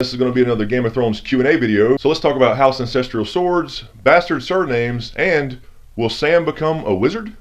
This is going to be another Game of Thrones Q&A video, so let's talk about house ancestral swords, bastard surnames, and will Sam become a wizard?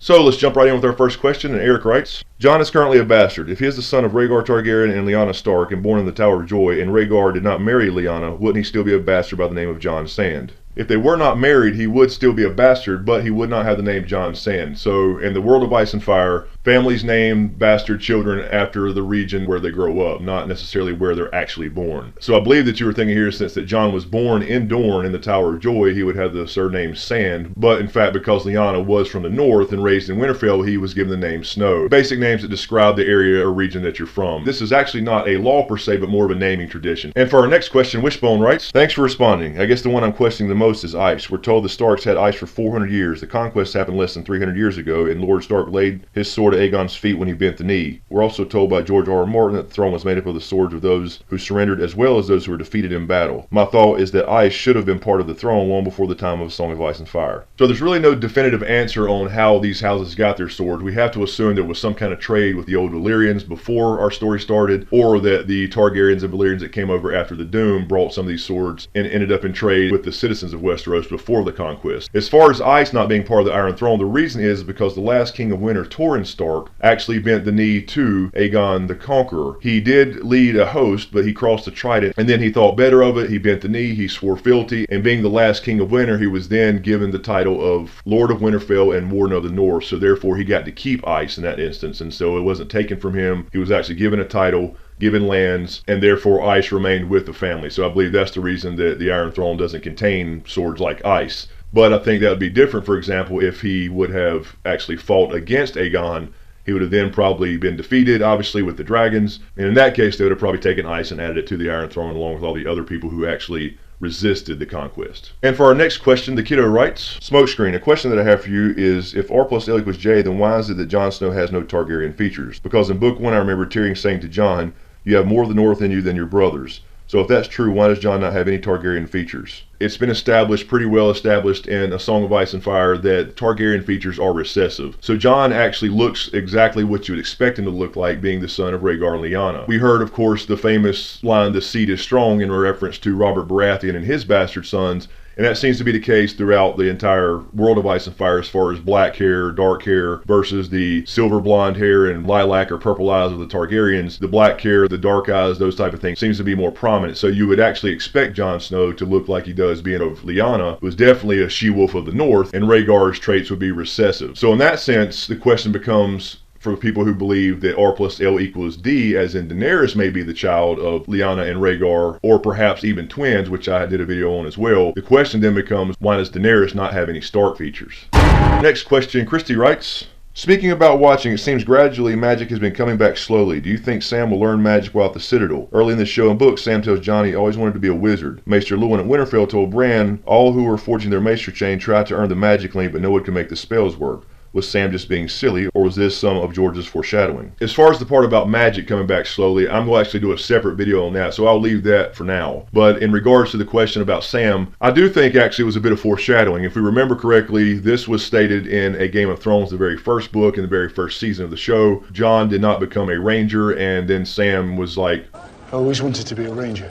So let's jump right in with our first question, and Eric writes, Jon is currently a bastard. If he is the son of Rhaegar Targaryen and Lyanna Stark and born in the Tower of Joy, and Rhaegar did not marry Lyanna, wouldn't he still be a bastard by the name of Jon Sand? If they were not married, he would still be a bastard, but he would not have the name Jon Sand. So in the world of Ice and Fire, families name bastard children after the region where they grow up, not necessarily where they're actually born. So I believe that you were thinking here, since that Jon was born in Dorne in the Tower of Joy, he would have the surname Sand, but in fact because Lyanna was from the north and raised in Winterfell, he was given the name Snow. Basic names that describe the area or region that you're from. This is actually not a law per se, but more of a naming tradition. And for our next question, Wishbone writes, thanks for responding. I guess the one I'm questioning the most is ice. We're told the Starks had ice for 400 years. The conquest happened less than 300 years ago, and Lord Stark laid his sword at Aegon's feet when he bent the knee. We're also told by George R. R. Martin that the throne was made up of the swords of those who surrendered as well as those who were defeated in battle. My thought is that ice should have been part of the throne long before the time of A Song of Ice and Fire. So there's really no definitive answer on how these houses got their swords. We have to assume there was some kind of trade with the old Valyrians before our story started, or that the Targaryens and Valyrians that came over after the Doom brought some of these swords and ended up in trade with the citizens of Westeros before the conquest. As far as ice not being part of the Iron Throne, the reason is because the last king of winter, Torrhen Stark, actually bent the knee to Aegon the Conqueror. He did lead a host, but he crossed the trident, and then he thought better of it. He bent the knee, he swore fealty, and being the last king of winter, he was then given the title of Lord of Winterfell and Warden of the North, so therefore he got to keep ice in that instance, and so it wasn't taken from him. He was actually given a title, given lands, and therefore ice remained with the family. So I believe that's the reason that the Iron Throne doesn't contain swords like ice. But I think that would be different, for example, if he would have actually fought against Aegon. He would have then probably been defeated, obviously, with the dragons. And in that case, they would have probably taken ice and added it to the Iron Throne along with all the other people who actually resisted the conquest. And for our next question, the kiddo writes, Smokescreen, a question that I have for you is, if R plus L equals J, then why is it that Jon Snow has no Targaryen features? Because in book 1, I remember Tyrion saying to Jon, you have more of the North in you than your brothers. So if that's true, why does Jon not have any Targaryen features? It's been established, pretty well established in A Song of Ice and Fire, that Targaryen features are recessive. So Jon actually looks exactly what you would expect him to look like, being the son of Rhaegar and Lyanna. We heard, of course, the famous line, the seed is strong, in reference to Robert Baratheon and his bastard sons. And that seems to be the case throughout the entire world of Ice and Fire, as far as black hair, dark hair, versus the silver blonde hair and lilac or purple eyes of the Targaryens. The black hair, the dark eyes, those type of things seems to be more prominent. So you would actually expect Jon Snow to look like he does, being of Lyanna, who was definitely a she-wolf of the North, and Rhaegar's traits would be recessive. So in that sense, the question becomes, for people who believe that R plus L equals D, as in Daenerys may be the child of Lyanna and Rhaegar, or perhaps even twins, which I did a video on as well, the question then becomes, why does Daenerys not have any Stark features? Next question, Christy writes, speaking about watching, it seems gradually magic has been coming back slowly. Do you think Sam will learn magic while at the Citadel? Early in the show and book, Sam tells Johnny he always wanted to be a wizard. Maester Luwin at Winterfell told Bran all who were forging their maester chain tried to earn the magic link, but no one could make the spells work. Was Sam just being silly, or was this some of George's foreshadowing? As far as the part about magic coming back slowly, I'm going to actually do a separate video on that, so I'll leave that for now. But in regards to the question about Sam, I do think actually it was a bit of foreshadowing. If we remember correctly, this was stated in A Game of Thrones, the very first book, in the very first season of the show. Jon did not become a ranger, and then Sam was like, I always wanted to be a ranger.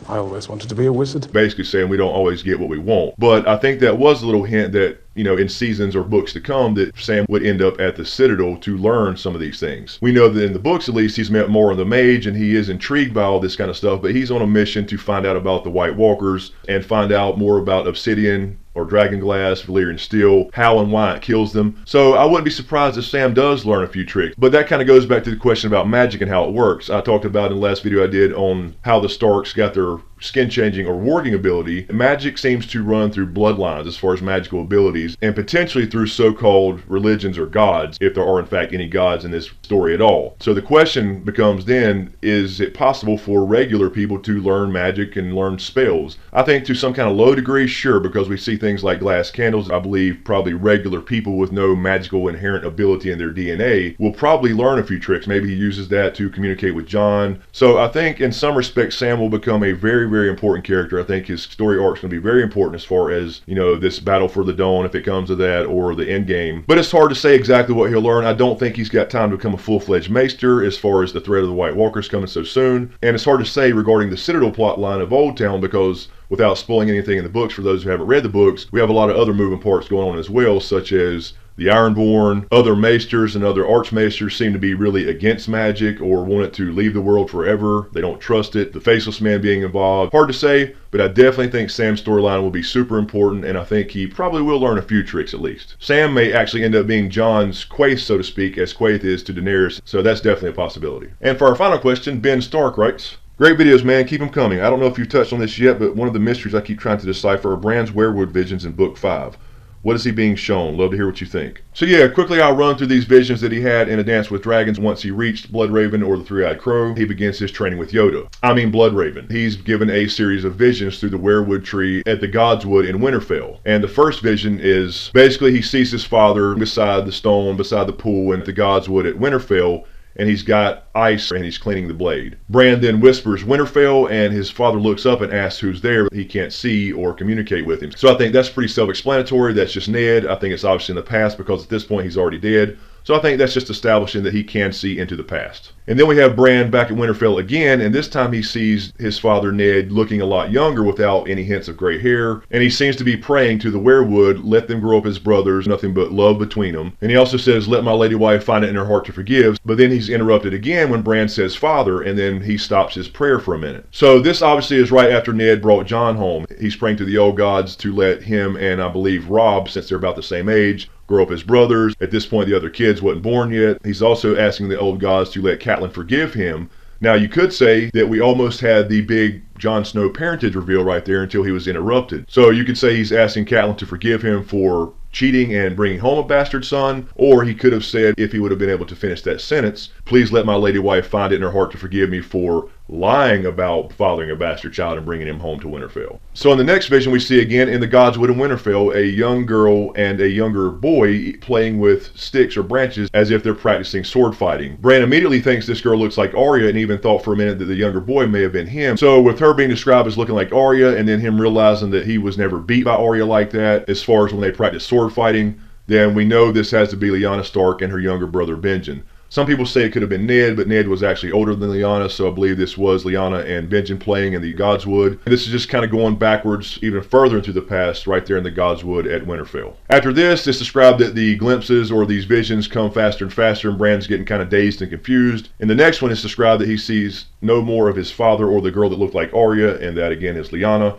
I always wanted to be a wizard. Basically saying we don't always get what we want. But I think that was a little hint that, you know, in seasons or books to come, that Sam would end up at the Citadel to learn some of these things. We know that in the books, at least, he's met more of the mage, and he is intrigued by all this kind of stuff, but he's on a mission to find out about the White Walkers and find out more about obsidian or dragon glass, Valyrian steel, how and why it kills them. So I wouldn't be surprised if Sam does learn a few tricks. But that kind of goes back to the question about magic and how it works. I talked about in the last video I did on how the Starks got their skin changing or warging ability, magic seems to run through bloodlines as far as magical abilities, and potentially through so-called religions or gods, if there are in fact any gods in this story at all. So the question becomes then, is it possible for regular people to learn magic and learn spells? I think to some kind of low degree, sure, because we see things like glass candles. I believe probably regular people with no magical inherent ability in their DNA will probably learn a few tricks. Maybe he uses that to communicate with John. So I think in some respects Sam will become a very, very important character. I think his story arc is going to be very important as far as, you know, this battle for the dawn, if it comes to that, or the end game. But it's hard to say exactly what he'll learn. I don't think he's got time to become a full-fledged maester as far as the threat of the White Walkers coming so soon. And it's hard to say regarding the Citadel plot line of Old Town, because without spoiling anything in the books, for those who haven't read the books, we have a lot of other moving parts going on as well, such as the Ironborn, other maesters and other archmaesters seem to be really against magic or want it to leave the world forever. They don't trust it. The Faceless Man being involved. Hard to say, but I definitely think Sam's storyline will be super important, and I think he probably will learn a few tricks at least. Sam may actually end up being Jon's Quaithe, so to speak, as Quaithe is to Daenerys, so that's definitely a possibility. And for our final question, Ben Stark writes, "Great videos, man. Keep them coming. I don't know if you've touched on this yet, but one of the mysteries I keep trying to decipher are Bran's werewood visions in Book 5. What is he being shown? Love to hear what you think." So yeah, quickly I'll run through these visions that he had in A Dance with Dragons. Once he reached Bloodraven or the Three-Eyed Crow, he begins his training with Yoda. Bloodraven. He's given a series of visions through the werewood tree at the Godswood in Winterfell. And the first vision is basically he sees his father beside the stone, beside the pool in the Godswood at Winterfell, and he's got ice and he's cleaning the blade. Bran then whispers Winterfell, and his father looks up and asks who's there, but he can't see or communicate with him. So I think that's pretty self-explanatory. That's just Ned. I think it's obviously in the past because at this point he's already dead. So I think that's just establishing that he can see into the past. And then we have Bran back at Winterfell again, and this time he sees his father Ned looking a lot younger without any hints of gray hair. And he seems to be praying to the werewood, let them grow up as brothers, nothing but love between them. And he also says, let my lady wife find it in her heart to forgive. But then he's interrupted again when Bran says father, and then he stops his prayer for a minute. So this obviously is right after Ned brought Jon home. He's praying to the old gods to let him and I believe Robb, since they're about the same age, grow up as brothers. At this point, the other kids wasn't born yet. He's also asking the old gods to let Catelyn forgive him. Now, you could say that we almost had the big Jon Snow parentage reveal right there until he was interrupted. So you could say he's asking Catelyn to forgive him for cheating and bringing home a bastard son, or he could have said, if he would have been able to finish that sentence, please let my lady wife find it in her heart to forgive me for lying about fathering a bastard child and bringing him home to Winterfell. So in the next vision we see again in the Godswood in Winterfell a young girl and a younger boy playing with sticks or branches as if they're practicing sword fighting. Bran immediately thinks this girl looks like Arya and even thought for a minute that the younger boy may have been him. So with her being described as looking like Arya and then him realizing that he was never beat by Arya like that as far as when they practice sword fighting, then we know this has to be Lyanna Stark and her younger brother Benjen. Some people say it could have been Ned, but Ned was actually older than Lyanna, so I believe this was Lyanna and Benjen playing in the Godswood. And this is just kind of going backwards even further into the past right there in the Godswood at Winterfell. After this, it's described that the glimpses or these visions come faster and faster, and Bran's getting kind of dazed and confused. In the next one, it's described that he sees no more of his father or the girl that looked like Arya, and that again is Lyanna.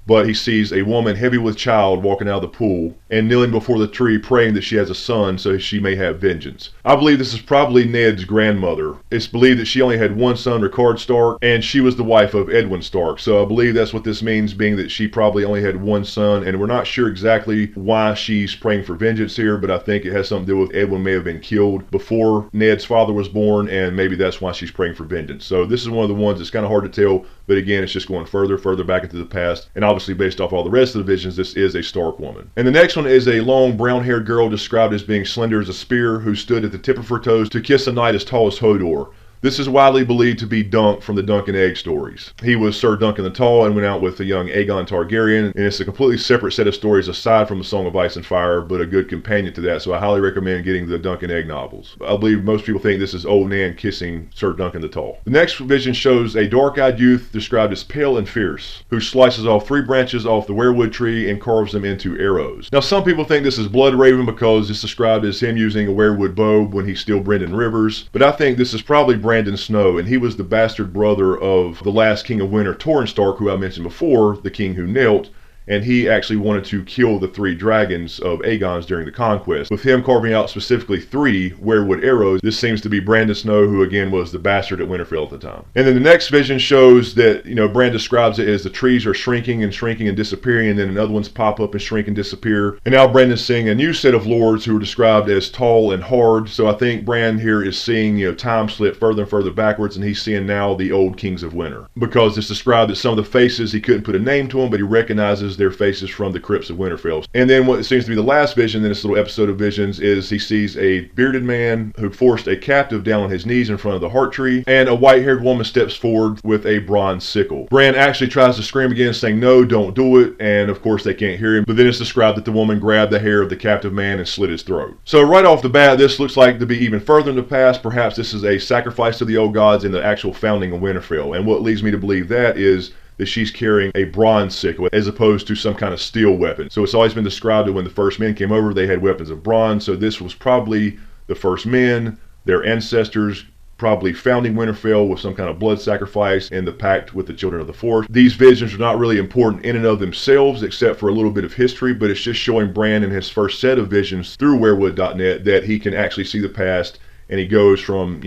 But he sees a woman heavy with child walking out of the pool and kneeling before the tree praying that she has a son so she may have vengeance. I believe this is probably Ned's grandmother. It's believed that she only had one son, Rickard Stark, and she was the wife of Edwin Stark. So I believe that's what this means, being that she probably only had one son, and we're not sure exactly why she's praying for vengeance here, but I think it has something to do with Edwin may have been killed before Ned's father was born, and maybe that's why she's praying for vengeance. So this is one of the ones that's kind of hard to tell, but again, it's just going further back into the past, and obviously based off all the rest of the visions, this is a Stark woman. And the next one is a long brown-haired girl described as being slender as a spear who stood at the tip of her toes to kiss a knight as tall as Hodor. This is widely believed to be Dunk from the Dunk and Egg stories. He was Sir Duncan the Tall and went out with the young Aegon Targaryen, and it's a completely separate set of stories aside from the Song of Ice and Fire, but a good companion to that, so I highly recommend getting the Dunk and Egg novels. I believe most people think this is old Nan kissing Sir Duncan the Tall. The next vision shows a dark-eyed youth described as pale and fierce, who slices off 3 branches off the werewood tree and carves them into arrows. Now some people think this is Bloodraven because it's described as him using a werewood bow when he's still Brynden Rivers, but I think this is probably Brandon Snow, and he was the bastard brother of the last King of Winter, Torrhen Stark, who I mentioned before, the king who knelt, and he actually wanted to kill the 3 dragons of Aegon's during the conquest. With him carving out specifically 3 werewood arrows, this seems to be Bran Snow, who again was the bastard at Winterfell at the time. And then the next vision shows that, Bran describes it as the trees are shrinking and disappearing, and then another ones pop up and shrink and disappear. And now Brandon's seeing a new set of lords who are described as tall and hard. So I think Bran here is seeing, time slip further and further backwards, and he's seeing now the old kings of winter. Because it's described that some of the faces, he couldn't put a name to them, but he recognizes their faces from the crypts of Winterfell. And then what seems to be the last vision in this little episode of visions is he sees a bearded man who forced a captive down on his knees in front of the heart tree, and a white-haired woman steps forward with a bronze sickle. Bran actually tries to scream again, saying, "No, don't do it," and of course they can't hear him, but then it's described that the woman grabbed the hair of the captive man and slit his throat. So right off the bat, this looks like to be even further in the past. Perhaps this is a sacrifice to the old gods in the actual founding of Winterfell, and what leads me to believe that is that she's carrying a bronze sickle as opposed to some kind of steel weapon. So it's always been described that when the first men came over, they had weapons of bronze, so this was probably the first men, their ancestors, probably founding Winterfell with some kind of blood sacrifice and the pact with the children of the forest. These visions are not really important in and of themselves except for a little bit of history, but it's just showing Bran in his first set of visions through werewood.net that he can actually see the past, and he goes from,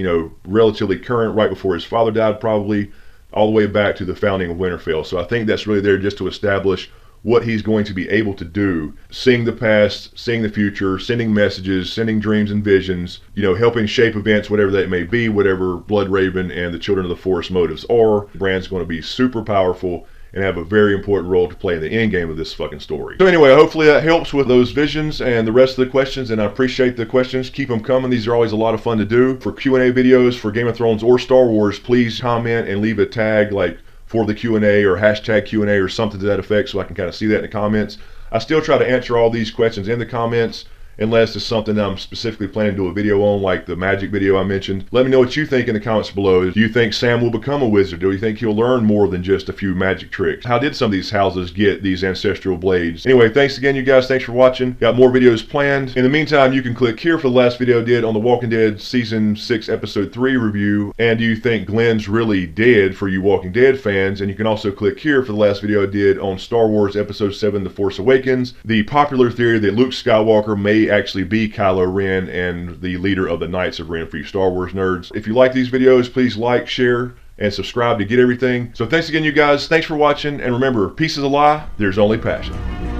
relatively current, right before his father died probably, all the way back to the founding of Winterfell. So I think that's really there just to establish what he's going to be able to do, seeing the past, seeing the future, sending messages, sending dreams and visions, helping shape events, whatever that may be, whatever Bloodraven and the Children of the Forest motives are. Bran's going to be super powerful and have a very important role to play in the end game of this fucking story. So anyway, hopefully that helps with those visions and the rest of the questions, and I appreciate the questions. Keep them coming. These are always a lot of fun to do. For Q&A videos for Game of Thrones or Star Wars, please comment and leave a tag like for the Q&A or hashtag Q&A or something to that effect so I can kind of see that in the comments. I still try to answer all these questions in the comments, unless it's something that I'm specifically planning to do a video on, like the magic video I mentioned. Let me know what you think in the comments below. Do you think Sam will become a wizard? Do you think he'll learn more than just a few magic tricks? How did some of these houses get these ancestral blades? Anyway, thanks again, you guys. Thanks for watching. Got more videos planned. In the meantime, you can click here for the last video I did on The Walking Dead Season 6 Episode 3 review. And do you think Glenn's really dead for you Walking Dead fans? And you can also click here for the last video I did on Star Wars Episode 7 The Force Awakens. The popular theory that Luke Skywalker may actually be Kylo Ren and the leader of the Knights of Ren for you Star Wars nerds. If you like these videos, please like, share, and subscribe to get everything. So thanks again, you guys. Thanks for watching, and remember, peace is a lie, there's only passion.